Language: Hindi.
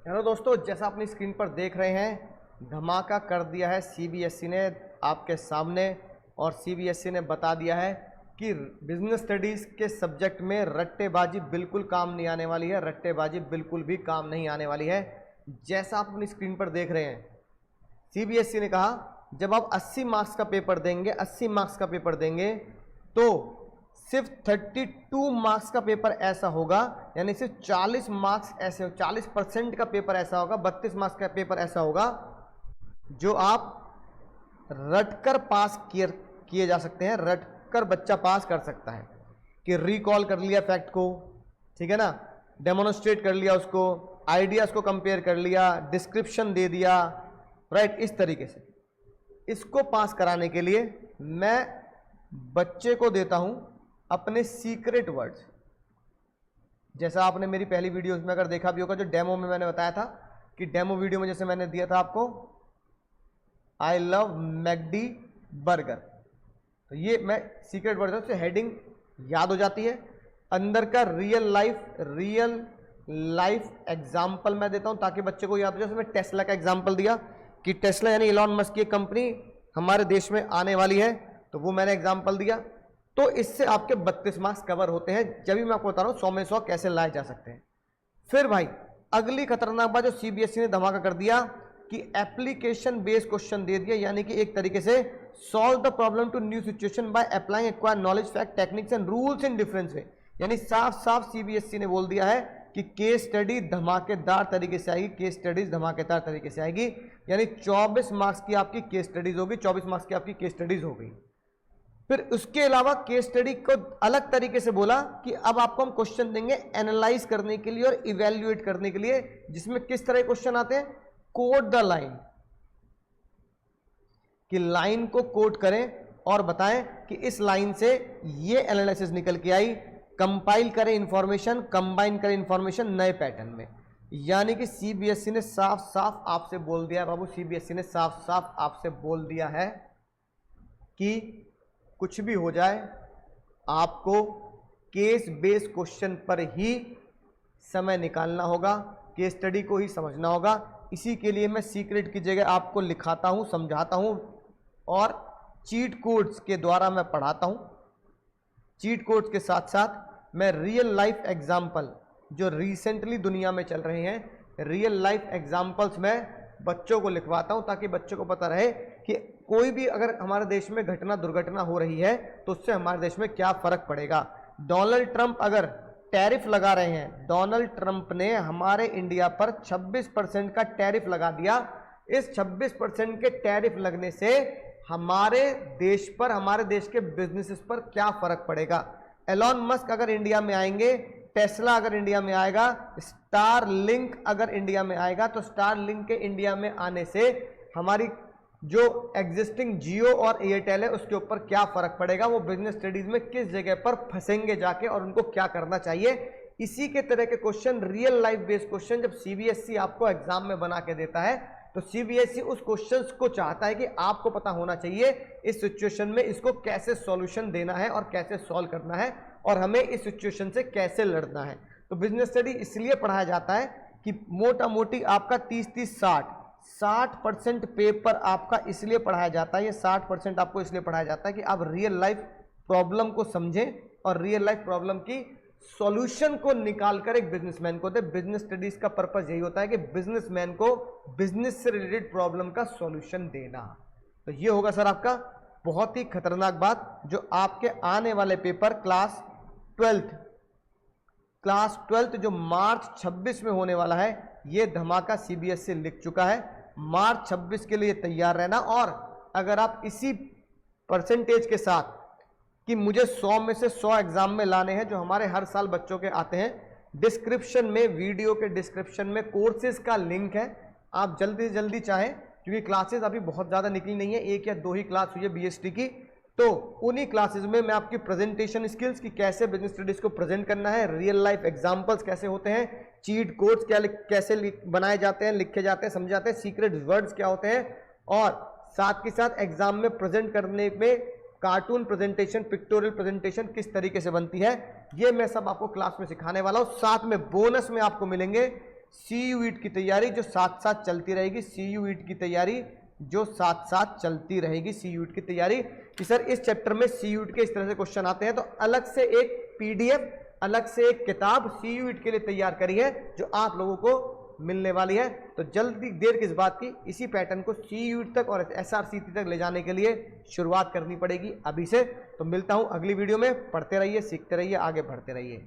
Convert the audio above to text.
हेलो दोस्तों, जैसा अपनी स्क्रीन पर देख रहे हैं, धमाका कर दिया है सीबीएसई ने आपके सामने। और सीबीएसई ने बता दिया है कि बिजनेस स्टडीज़ के सब्जेक्ट में रट्टेबाजी बिल्कुल काम नहीं आने वाली है। रट्टेबाजी बिल्कुल भी काम नहीं आने वाली है। जैसा आप अपनी स्क्रीन पर देख रहे हैं, सीबीएसई ने कहा जब आप 80 मार्क्स का पेपर देंगे, 80 मार्क्स का पेपर देंगे तो सिर्फ 32 मार्क्स का पेपर ऐसा होगा, यानी सिर्फ 40 मार्क्स ऐसे, 40% का पेपर ऐसा होगा, 32 मार्क्स का पेपर ऐसा होगा जो आप रटकर पास किए जा सकते हैं। रटकर बच्चा पास कर सकता है कि रिकॉल कर लिया फैक्ट को, ठीक है ना, डेमोन्स्ट्रेट कर लिया उसको, आइडियाज को कंपेयर कर लिया, डिस्क्रिप्शन दे दिया, राइट। इस तरीके से इसको पास कराने के लिए मैं बच्चे को देता हूं अपने सीक्रेट वर्ड्स। जैसा आपने मेरी पहली वीडियोस में अगर देखा भी होगा, जो डेमो में मैंने बताया था कि डेमो वीडियो में जैसे मैंने दिया था आपको आई लव मैकडी बर्गर, तो ये मैं सीक्रेट वर्ड से हेडिंग याद हो जाती है। अंदर का रियल लाइफ एग्जाम्पल मैं देता हूं ताकि बच्चे को याद हो जाए। जैसे मैं टेस्ला का एग्जाम्पल दिया कि टेस्ला यानी इलॉन मस्क की कंपनी हमारे देश में आने वाली है, तो वो मैंने एग्जाम्पल दिया। तो इससे आपके 32 मार्क्स कवर होते हैं। जब भी मैं आपको बता रहा हूं 100 में 100 कैसे लाए जा सकते हैं। फिर भाई अगली खतरनाक बात जो सीबीएसई ने धमाका कर दिया कि एप्लीकेशन बेस्ड क्वेश्चन दे दिया, यानी कि एक तरीके से solve the problem to new situation by applying acquired knowledge, fact, techniques and rules in different way. यानी साफ साफ सीबीएसई ने बोल दिया है कि केस स्टडी धमाकेदार तरीके से आएगी, केस स्टडीज धमाकेदार तरीके से आएगी। यानी 24 मार्क्स की आपकी केस स्टडीज होगी, 24 मार्क्स की आपकी केस स्टडीज हो गई। फिर उसके अलावा केस स्टडी को अलग तरीके से बोला कि अब आपको हम क्वेश्चन देंगे एनालाइज करने के लिए और इवैल्यूएट करने के लिए, जिसमें किस तरह के क्वेश्चन आते हैं, कोड द लाइन, कि लाइन को कोड करें और बताएं कि इस लाइन से ये एनालिसिस निकल के आई, कंपाइल करें इंफॉर्मेशन, कंबाइन करें इंफॉर्मेशन नए पैटर्न में। यानी कि सीबीएसई ने साफ साफ आपसे बोल दिया बाबू, सीबीएसई ने साफ साफ आपसे बोल दिया है कि कुछ भी हो जाए आपको केस बेस्ड क्वेश्चन पर ही समय निकालना होगा, केस स्टडी को ही समझना होगा। इसी के लिए मैं सीक्रेट की जगह आपको लिखाता हूं, समझाता हूं और चीट कोड्स के द्वारा मैं पढ़ाता हूं। चीट कोड्स के साथ साथ मैं रियल लाइफ एग्जाम्पल जो रिसेंटली दुनिया में चल रहे हैं, रियल लाइफ एग्जाम्पल्स में बच्चों को लिखवाता हूं ताकि बच्चों को पता रहे कि कोई भी अगर हमारे देश में घटना दुर्घटना हो रही है तो उससे हमारे देश में क्या फर्क पड़ेगा। डोनाल्ड ट्रंप अगर टैरिफ लगा रहे हैं, डोनाल्ड ट्रंप ने हमारे इंडिया पर 26% का टैरिफ लगा दिया। इस 26% के टैरिफ लगने से हमारे देश पर, हमारे देश के बिजनेसेस पर क्या फर्क पड़ेगा। एलॉन मस्क अगर इंडिया में आएंगे, टेस्ला अगर इंडिया में आएगा, स्टार लिंक अगर इंडिया में आएगा, तो स्टार लिंक के इंडिया में आने से हमारी जो एग्जिस्टिंग जियो और एयरटेल है उसके ऊपर क्या फर्क पड़ेगा, वो बिजनेस स्टडीज में किस जगह पर फंसेंगे जाके और उनको क्या करना चाहिए। इसी के तरह के question, real life based question जब सीबीएसई आपको एग्जाम में बना के देता है तो सीबीएसई उस क्वेश्चंस को चाहता है कि आपको पता होना चाहिए इस सिचुएशन में इसको कैसे सॉल्यूशन देना है और कैसे सॉल्व करना है और हमें इस सिचुएशन से कैसे लड़ना है। तो बिजनेस स्टडी इसलिए पढ़ाया जाता है कि मोटा मोटी आपका 30-30-60% पेपर आपका इसलिए पढ़ाया जाता है। ये 60% आपको इसलिए पढ़ाया जाता है कि आप रियल लाइफ प्रॉब्लम को समझें और रियल लाइफ प्रॉब्लम की सॉल्यूशन को निकालकर एक बिजनेसमैन को दे। बिजनेस स्टडीज का पर्पस यही होता है कि बिजनेसमैन को बिजनेस से रिलेटेड प्रॉब्लम का सॉल्यूशन देना। तो ये होगा सर आपका बहुत ही खतरनाक बात जो आपके आने वाले पेपर क्लास 12th जो मार्च 26 में होने वाला है, ये धमाका सीबीएसई लिख चुका है। मार्च 26 के लिए तैयार रहना। और अगर आप इसी परसेंटेज के साथ कि मुझे 100 में से 100 एग्जाम में लाने हैं जो हमारे हर साल बच्चों के आते हैं, डिस्क्रिप्शन में, वीडियो के डिस्क्रिप्शन में कोर्सेज का लिंक है। आप जल्दी से जल्दी चाहें, क्योंकि क्लासेस अभी बहुत ज़्यादा निकली नहीं है, 1 या 2 ही क्लास हुई है बीएसटी की, तो उन्हीं क्लासेस में मैं आपकी प्रेजेंटेशन स्किल्स की कैसे बिजनेस स्टडीज को प्रेजेंट करना है, रियल लाइफ एग्जांपल्स कैसे होते हैं, चीट कोड्स कैसे बनाए जाते हैं, लिखे जाते हैं, समझे जाते हैं, सीक्रेट वर्ड्स क्या होते हैं, और साथ के साथ एग्जाम में प्रेजेंट करने में कार्टून प्रेजेंटेशन, पिक्टोरियल प्रेजेंटेशन किस तरीके से बनती है, ये मैं सब आपको क्लास में सिखाने वाला हूं। साथ में बोनस में आपको मिलेंगे CUET की तैयारी जो साथ साथ चलती रहेगी, CUET की तैयारी जो साथ साथ चलती रहेगी, CUET की तैयारी कि सर इस चैप्टर में CUET के इस तरह से क्वेश्चन आते हैं, तो अलग से एक PDF, अलग से एक किताब CUET के लिए तैयार करी है जो आप लोगों को मिलने वाली है। तो जल्दी देर किस बात की, इसी पैटर्न को CUET तक और SRCT तक ले जाने के लिए शुरुआत करनी पड़ेगी अभी से। तो मिलता हूं अगली वीडियो में, पढ़ते रहिए, सीखते रहिए, आगे बढ़ते रहिए।